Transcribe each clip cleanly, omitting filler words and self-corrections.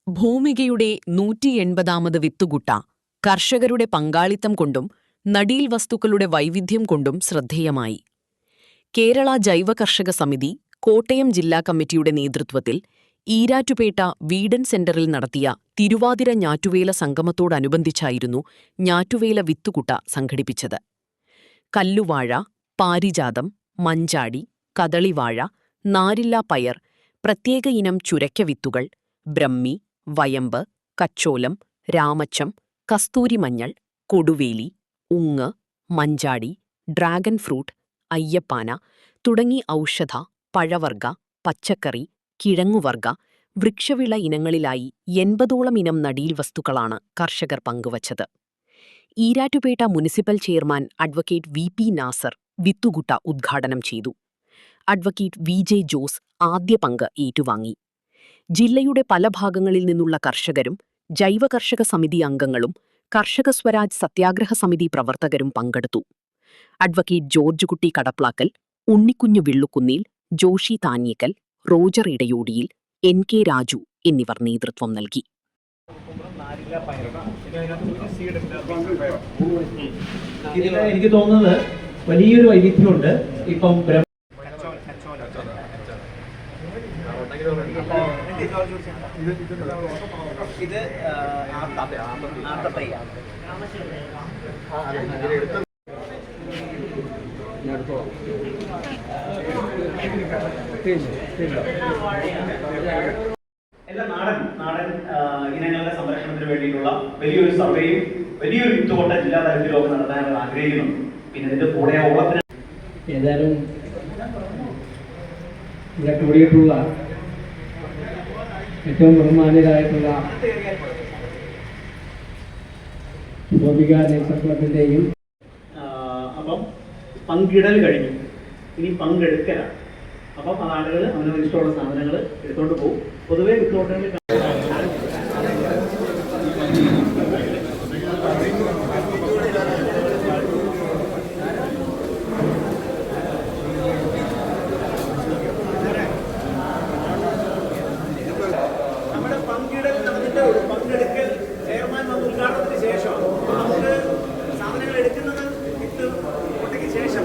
ഭൂമികയുടെ 180ാമത് വിത്തുകുട്ട കർഷകരുടെ പങ്കാളിത്തം കൊണ്ടും നടീൽ വസ്തുക്കളുടെ വൈവിധ്യം കൊണ്ടും ശ്രദ്ധേയമായി. കേരള ജൈവ കർഷക സമിതി കോട്ടയം ജില്ലാ കമ്മിറ്റിയുടെ നേതൃത്വത്തിൽ ഈരാറ്റുപേട്ട വീഡൻ സെന്ററിൽ നടത്തിയ തിരുവാതിര ഞാറ്റുവേല സംഗമത്തോടനുബന്ധിച്ചായിരുന്നു ഞാറ്റുവേല വിത്തുകുട്ട സംഘടിപ്പിച്ചത്. കല്ലുവാഴ, പാരിജാതം, മഞ്ചാടി, കദളിവാഴ, നാരില്ലാ പയർ, പ്രത്യേക ഇനം ചുരയ്ക്ക വിത്തുകൾ, ബ്രഹ്മി, വയമ്പ്, കച്ചോലം, രാമച്ചം, കസ്തൂരിമഞ്ഞൾ, കൊടുവേലി, ഉങ്ങ്, മഞ്ചാടി, ഡ്രാഗൺ ഫ്രൂട്ട്, അയ്യപ്പാന തുടങ്ങി ഔഷധ, പഴവർഗ, പച്ചക്കറി, കിഴങ്ങുവർഗ, വൃക്ഷവിള ഇനങ്ങളിലായി 80ഓളം ഇനം നടീൽ വസ്തുക്കളാണ് കർഷകർ പങ്കുവച്ചത്. Erattupetta municipal chairman advocate V P. Nasar വിത്തുകുട്ട ഉദ്ഘാടനം ചെയ്തു. അഡ്വക്കേറ്റ് വി.ജെ. ജോസ് ആദ്യ പങ്ക് ഏറ്റുവാങ്ങി. ജില്ലയുടെ പല ഭാഗങ്ങളിൽ നിന്നുള്ള കർഷകരും ജൈവ കർഷക സമിതി അംഗങ്ങളും കർഷക സ്വരാജ് സത്യാഗ്രഹ സമിതി പ്രവർത്തകരും പങ്കെടുത്തു. അഡ്വക്കേറ്റ് ജോർജ് കുട്ടി കടപ്ലാക്കൽ, ഉണ്ണിക്കുഞ്ഞു വിള്ളുക്കുന്നിൽ, ജോഷി താന്യേക്കൽ, റോജർ ഇടയോടിയിൽ, N.K. രാജു എന്നിവർ നേതൃത്വം നൽകി. എനിക്ക് തോന്നുന്നത് വലിയൊരു വൈവിധ്യമുണ്ട്. ഇപ്പം ഇത് എല്ലാം നാടൻ ഇനങ്ങളുടെ സംരക്ഷണത്തിന് വേണ്ടിയിട്ടുള്ള വലിയൊരു സർവേയും വലിയൊരു വിത്തുകൊണ്ട ജില്ലാ തലത്തിലൊക്കെ നടത്താൻ ആഗ്രഹിക്കുന്നു. പിന്നെ ഇതിന്റെ കൂടെ ഓളത്തിന് ഏതായാലും ഇവിടെ കൂടിയിട്ടുള്ള ഏറ്റവും ബഹുമാന്യരായിട്ടുള്ള ഗോപിക നേച്ചർ ക്ലബിന്റെയും അപ്പം പങ്കിടൽ കഴിഞ്ഞു, ഇനി പങ്കെടുക്കലാണ്. അപ്പം ആ ആളുകൾ അവനവന് ഇഷ്ടമുള്ള സാധനങ്ങൾ എടുത്തോണ്ട് പോകും. പൊതുവെ വിത്തോട്ടങ്ങൾ നമ്മുടെ പങ്കിടൽ പങ്കെടുക്കൽ ചെയർമാൻ വന്ന് ഉദ്ഘാടനത്തിന് ശേഷം നമുക്ക് സാധനങ്ങൾ എടുക്കുന്നത് വിത്ത് കൊട്ടയ്ക്ക് ശേഷം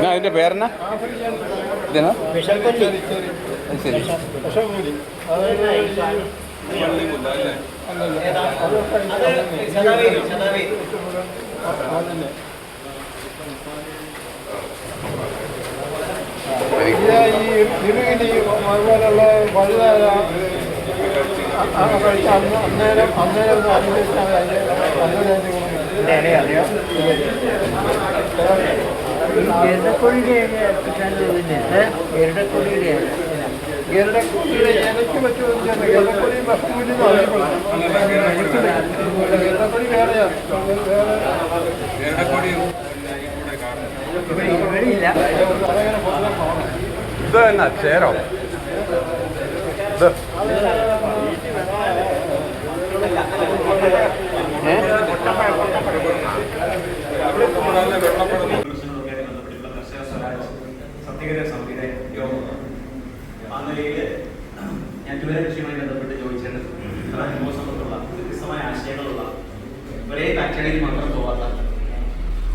അതിന്റെ പേരെന്നാ ഇതിനാ ശരി. അതുപോലുള്ള വലുതായ അന്നേരം ഗരുഡക്കൊടിയുടെ ഇലയ്ക്ക് പറ്റുമെന്ന് ഗരുഡക്കൊടി ഭക്ഷണ ഗരുഡക്കൊടി വേറെയാണ്. ഇത് തന്നെ ചേരോ ഇത് സത്യഗ്രഹ സമിതിയുടെ യോഗം ആ നിലയിൽ ഞാറ്റുവേല കൃഷിയുമായി ബന്ധപ്പെട്ട് ചോദിച്ചത് ഇത്ര അനുഭവസമ്പത്തുള്ള വ്യത്യസ്തമായ ആശയങ്ങളുള്ള ഒരേ കാറ്റഗറിയിൽ മാത്രം പോകാത്ത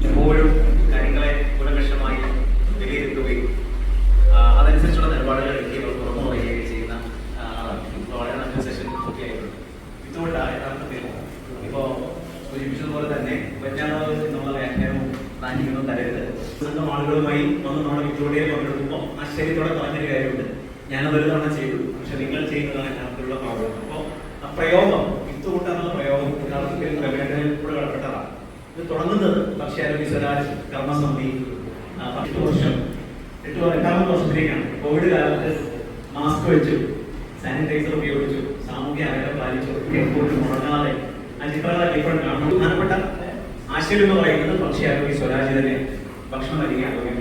എപ്പോഴും കാര്യങ്ങളെ കൂലങ്കഷമായി വിലയിരുത്തുകയും അതനുസരിച്ചുള്ള നിലപാടുകൾ എടുക്കുകയും തുറന്നു പറയുകയും ചെയ്യുന്ന വളരെ നല്ല സെഷൻ പൂർത്തിയായിട്ടുണ്ട്. ഇതുകൊണ്ട് യഥാർത്ഥത്തിൽ ഇപ്പോൾ സൂചിപ്പിച്ചതുപോലെ തന്നെ വെഞ്ഞാറാവ് എന്നുള്ള വ്യാഖ്യാനവും പ്ലാനിങ്ങൊന്നും തരരുത്. സ്വന്തം ആളുകളുമായി വന്ന് നമ്മുടെ വിത്തോടിയെ പങ്കെടുക്കുമ്പോൾ ആശ്ചര്യത്തോടെ പറഞ്ഞൊരു കാര്യമുണ്ട്, ഞാനതൊരു തവണ ചെയ്തു, പക്ഷെ നിങ്ങൾ ചെയ്യുന്നതാണ് യഥാർത്ഥത്തിലുള്ള പ്രോബ്ലം. അപ്പോൾ ആ പ്രയോഗം വിത്തുകൂട്ടാനുള്ള പ്രയോഗം യഥാർത്ഥത്തിൽ പ്രമേയത്തിൽ കൂടെ കടപ്പെട്ടതാണ്. ഇത് തുടങ്ങുന്നത് ഭക്ഷ്യാരോഗ്യ സ്വരാജ് കർമ്മസമിതി 8 വർഷത്തിലേക്കാണ്. കോവിഡ് കാലത്ത് മാസ്ക് വെച്ചു, സാനിറ്റൈസർ ഉപയോഗിച്ചു, സാമൂഹ്യ അകലം പാലിച്ചു, എപ്പോഴും മുടങ്ങാതെ ആ ചിത്രങ്ങളൊക്കെ ഇപ്പോഴും കാണുന്നു. പ്രധാനപ്പെട്ട ആശയം എന്ന് പറയുന്നത് ഭക്ഷ്യാരോഗ്യ സ്വരാജ് തന്നെ ഭക്ഷണം അല്ലെങ്കിൽ ആരോഗ്യം.